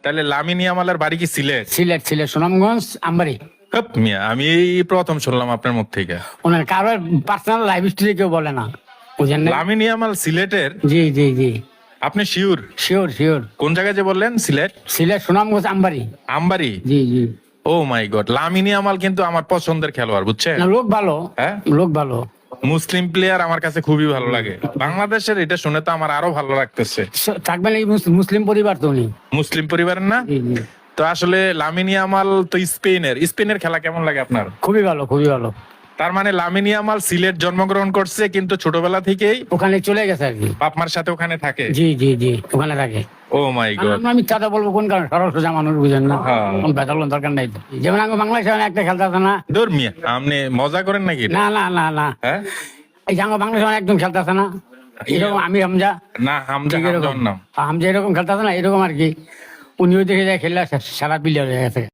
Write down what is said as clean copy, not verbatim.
তাহলে লামিনী আমালের বাড়ি কি সিলেট? সিলেট সিলেট সুনামগঞ্জ আমবাড়ি। হপ মিয়া, আমি এই প্রথম শুনলাম আপনার মুখ থেকে। ওনার কারোর পার্সোনাল লাইফ স্টোরি কেউ বলে না, বুঝেন না? লামিনী আমাল সিলেটের? জি জি জি, আপনি শিওর? Sure sure. কোন জায়গায় যে বললেন? সিলেট সিলেট সুনামগঞ্জ আমবাড়ি। আমবাড়ি? জি জি। ও মাই গড, লামিনী আমাল কিন্তু আমার পছন্দের খেলোয়াড়, বুঝছেন? না, লোক ভালো, হ্যাঁ, লোক ভালো। মুসলিম প্লেয়ার আমার কাছে খুবই ভালো লাগে। বাংলাদেশের এটা শুনে তো আমার আরো ভালো লাগতেছে। থাকবেন এই মুসলিম পরিবার তো উনি। মুসলিম পরিবারের না? জি জি। তো আসলে লামিনী আমাল তো স্পেনের খেলা কেমন লাগে আপনার? খুবই ভালো, খুবই ভালো। তার মানে লামিনী আমাল সিলেট জন্মগ্রহণ করছে, কিন্তু ছোটবেলা থেকেই ওখানে চলে গেছে আর কি। বাপ মার সাথে ওখানে থাকে? জি জি জি, ওখানে থাকে। ও মাই গড। আমি চাটা বলবো কোন কারণে, সরল সোজা মানুষ, বুঝেন না? হ্যাঁ। কোন বেতালের দরকার নাই তো। যেমন আমি বাংলাদেশে একটা খেলতে আছে না। দূর মিয়া, আপনি মজা করেন নাকি এটা? না না না না, হ্যাঁ, এই যে আমার বাংলাদেশে একদম খেলতে আছে না, এরকম আমি হামজা। না হামজা, ঠিক এরকম হামজার নাম। হামজা এরকম খেলতে আছে না, এরকম আর কি। উনিও দেখে যায় খেললে সারা প্লেয়ার হয়ে গেছে।